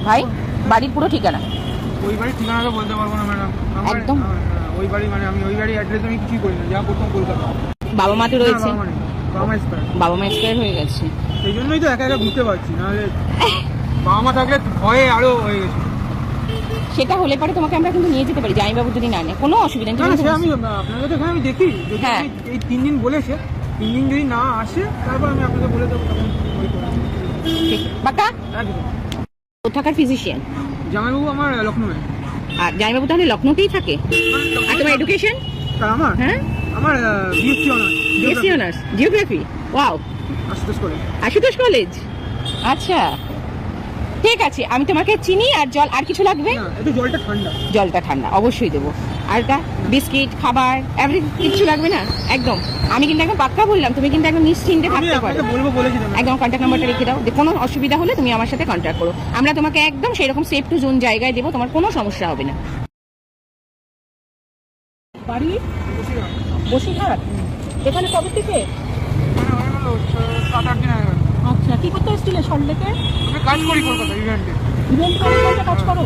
ভাই বাড়ির পুরো ঠিকানা? ওই বাড়ির ঠিকানা তো বলতে পারবো না ম্যাডাম। একদম ওই বাড়ি মানে আমি ওই বাড়ির অ্যাড্রেস আমি কিছুই করি না, যা করতাম কলকাতা। বাবা মা তো রয়েছে? বাবা মা এক্সপায়ার হয়ে গেছে, সেই জন্যই তো একা একা ঘুরতে পারছি, নাহলে বাবা মা থাকলে ভয়ে আরো হয়ে গেছে। সেটা হলে পরে তোমাকে আমরা কিন্তু নিয়ে যেতে পারি, জামাইবাবু যদি না নেয়, কোনো অসুবিধা নেই। না, সে আমি আপনাদের এখানে আমি দেখি যদি হ্যাঁ। এই 3 দিন বলেছে, 3 দিন যদি না আসে তারপর আমি আপনাকে বলে দেবো, তখন ওই করে। ঠিক বাকা। কোথাকার ফিজিশিয়ান? জামাইবাবু আমার লখনৌয়ে। আর জামাইবাবু তাহলে লখনৌতেই থাকে? আর তোমার এডুকেশন? আমার হ্যাঁ, আমার BSc honours geography. Wow, Ashutosh college. আচ্ছা ঠিক আছে, আমি তোমাকে চিনি। আর জল আর কিছু লাগবে? একটু জলটা ঠান্ডা। জলটা ঠান্ডা অবশ্যই দেবো। আর বিস্কিট খাবার এভরিথিং কিছু লাগবে না? একদম। আমি কিন্তু একদম পাক্কা বললাম, তুমি কিন্তু একদম নিশ্চিন্তে থাকতে পারো। একদম কন্ট্যাক্ট নাম্বারটা রেখে দাও, কোনো অসুবিধা হলে তুমি আমার সাথে কন্ট্যাক্ট করো, আমরা তোমাকে একদম সেরকম সেফ টু জোন জায়গায় দেবো, তোমার কোনো সমস্যা হবে না। বাড়ি বসিরহাট। এখানে কবে থেকে? 7-8 দিন আগে। আচ্ছা, কি করতে এসেছিলে সল্টলেকে? আমি কাজ করি কলকাতা ইভেন্টে। ইভেন্ট ম্যানেজমেন্টে কাজ করো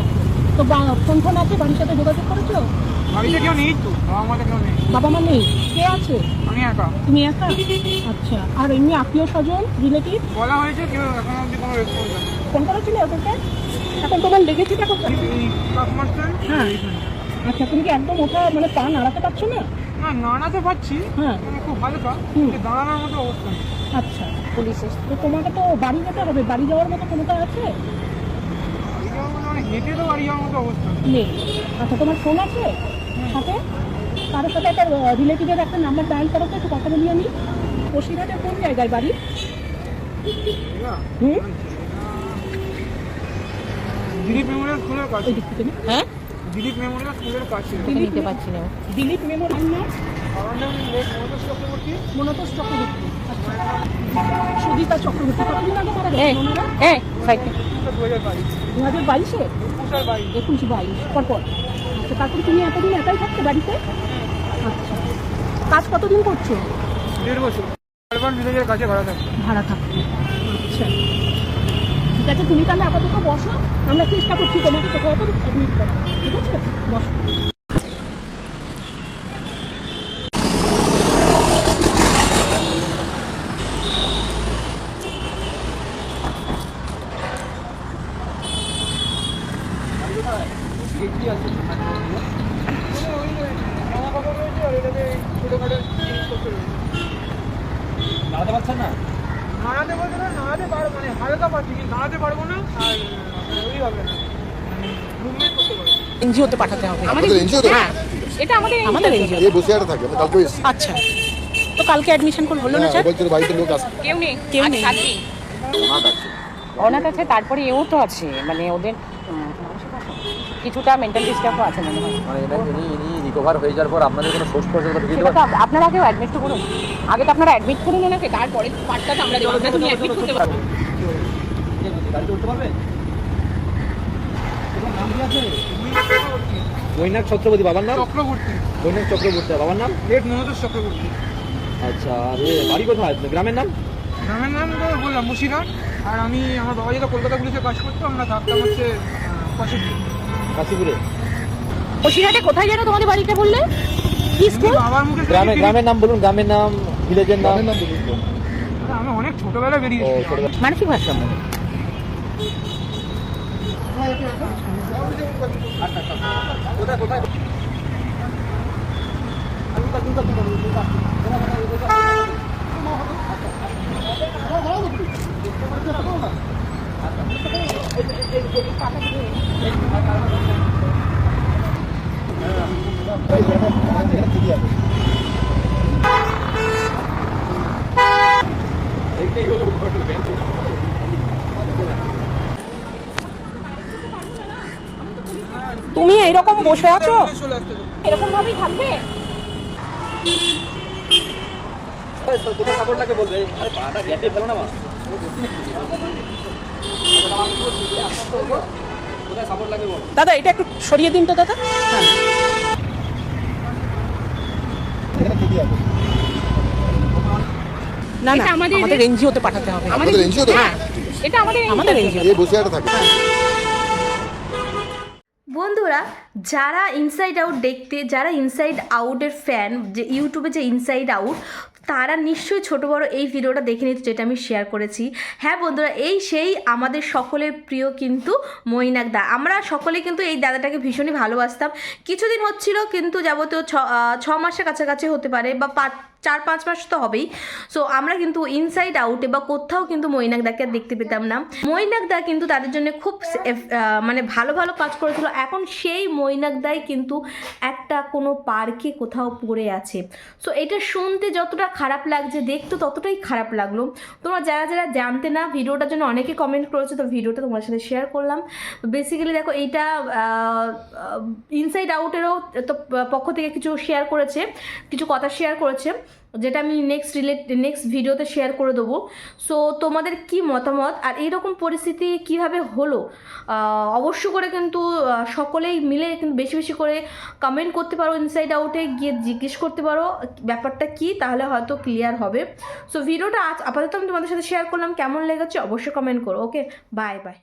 তো? ফোন ফোন আছে? বাড়ির সাথে যোগাযোগ করেছো? বাড়িতে কেউ নেই তো, বাবা মা কেউ নেই। বাবা মা নেই? কে আছে? আমি একা। তুমি একা? আচ্ছা, আর এমনি আত্মীয় স্বজন রিলেটিভ? বলা হয়েছে, কেউ এখন অবধি কোনো রেসপন্স নেই। ফোন করেছিলে ওদেরকে? এখন তোমার লেগেছিটা কোথায়? এই কাকমাস্টার। হ্যাঁ। আচ্ছা, তুমি কি একদম ওঠা মানে পা নাড়াতে পারছো না? না, নাড়াতে পারছি। হ্যাঁ, মানে খুব হালকা, দাঁড়ানোর মতো অবস্থা নেই। আচ্ছা, পুলিশ তো তোমাকে তো বাড়ি যেতে হবে, বাড়ি যাওয়ার মতো কোনোটা আছে? মানে হেঁটে তো বাড়ি যাওয়ার মতো অবস্থা নেই। আচ্ছা, তোমার ফোন আছে সাথে? কারোর সাথে একটা রিলেটিভের একটা নাম্বার ডায়াল করো তো, একটু কথা বলিয়ে নি। বসিরহাটে কোন জায়গায় বাড়ি? দিলীপ মেমোরিয়াল স্কুলের কাছে। হ্যাঁ, দিলীপ মেমোরিয়াল স্কুলের কাছে। নিতে পারছি না। দিলীপ মেমোরিয়াল নাম? আমার নাম মনোতোষ চক্রবর্তী। মনোতোষ চক্রবর্তী। আচ্ছা, সুদীপা চক্রবর্তী। কতদিন আগে মারা গেছে ওনারা? 2022-এ? 21-22 পরপর। আচ্ছা, তারপরে তুমি এতদিন একাই থাকছো বাড়িতে? আচ্ছা, কাজ কতদিন করছো? 1.5 বছর। আরবান ভিলেজের কাছে ভাড়া থাকছো। আচ্ছা, ঠিক আছে, তুমি তাহলে আপাতত বসো, আমরা চেষ্টা করছি তোমাকে কোথাও অ্যাডমিট করা। ঠিক আছে, বসো। নাড়াতে পারছেন না? নাড়াতে বলতে না, নাড়াতে পারবো, মানে হালকা পাচ্ছি, কিন্তু নাড়াতে পারবো না। আর ওই হবে না, মুভমেন্ট করতে পারবো। এনজিওতে পাঠাতে হবে। আমাদের এনজিও? হ্যাঁ, এটা আমাদের এনজিও। এই বসিরহাটে থাকে, আমি কালকে এসেছি। আচ্ছা, তো কালকে অ্যাডমিশন করব হলো না স্যার? বলছিল বাড়িতে লোক আসবে। কেউ নেই। অনাথ আছে, তারপরে এও তো আছে, মানে ওদের কিছুটা মেন্টাল ডিস্টার্বও আছে মনে হয়। মানে ইনি রিকভার হয়ে যাওয়ার পর আপনাদের কোনো সোর্স পর্যন্ত ঢুকিয়ে সেটা তো আপনারা আগেও অ্যাডমিট তো করুন, আগে তো আপনারা অ্যাডমিট করুন ওনাকে, তারপরে পার্টটা তো আমরা দেবো। আমরা তুমি অ্যাডমিট করতে পারবো। গাড়িতে উঠতে পারবে? মৈনাক চক্রবর্তী বাবার নাম? চক্রবর্তী। মৈনাক চক্রবর্তী বাবার নাম? লেট মনোতোষ চক্রবর্তী। আচ্ছা, বাড়ি কোথায়? গ্রামের নাম? গ্রামের নাম তো বললাম বসিরহাট। আর আমার বাবা যেটা কলকাতা পুলিশে কাজ করতো, আমরা থাকতাম হচ্ছে কাশীপুরে। বসিরহাটে কোথায় যেন তোমাদের বাড়িতে বললে? কি স্কুল? বাবার মুখে গ্রামের নাম বলুন, গ্রামের নাম, ভিলেজের নাম। আমি অনেক ছোটবেলায় বেরিয়েছি। মানসিক ভারসাম্য। তুমি এইরকম বসে আছো, এরকম ভাবেই থাকবে? দাদা, এটা একটু সরিয়ে দিন তো দাদা। হ্যাঁ, না না, আমাদের এনজিওতে পাঠাতে হবে। আমাদের এনজিও? হ্যাঁ, এটা আমাদের এনজিও। এই বসিরহাটে থাকে। বন্ধুরা, যারা ইনসাইড আউট দেখতে, যারা ইনসাইড আউটের ফ্যান, যে ইউটিউবে যে ইনসাইড আউট, তারা নিশ্চয়ই ছোট বড় এই ভিডিওটা দেখে নিতে, যেটা আমি শেয়ার করেছি। হ্যাঁ বন্ধুরা, এই সেই আমাদের সকলের প্রিয় কিন্তু মৈনাক দা। আমরা সকলে কিন্তু এই দাদাটাকে ভীষণই ভালোবাসতাম। কিছুদিন হচ্ছিল, কিন্তু যাবতীয় 6 মাসের কাছাকাছি হতে পারে, বা 4-5 মাস তো হবেই। সো আমরা কিন্তু ইনসাইড আউটে বা কোথাও কিন্তু মৈনাক দাকে আর দেখতে পেতাম না। মৈনাক দা কিন্তু তাদের জন্য খুব মানে ভালো ভালো কাজ করেছিল। এখন সেই মৈনাক দাই কিন্তু একটা কোনো পার্কে কোথাও পড়ে আছে। সো এটা শুনতে যতটা খারাপ লাগছে, দেখতে ততটাই খারাপ লাগলো। তোমরা যারা যারা জানতে না, ভিডিওটার জন্য অনেকে কমেন্ট করেছো, তো ভিডিওটা তোমার সাথে শেয়ার করলাম। বেসিক্যালি দেখো, এইটা ইনসাইড আউটেরও তো পক্ষ থেকে কিছু শেয়ার করেছে, কিছু কথা শেয়ার করেছে, যেটা আমি নেক্সট ভিডিওতে শেয়ার করে দেবো। সো তোমাদের কি মতামত, আর এইরকম পরিস্থিতি কিভাবে হলো, অবশ্য করে কিন্তু সকলেই মিলে কিন্তু বেশি বেশি করে কমেন্ট করতে পারো, ইনসাইড আউটে গিয়ে জিজ্ঞেস করতে পারো ব্যাপারটা কি, তাহলে হয়তো ক্লিয়ার হবে। সো ভিডিওটা আপাতত আমি তোমাদের সাথে শেয়ার করলাম, কেমন লেগেছে অবশ্যই কমেন্ট করো। ওকে, বাই বাই।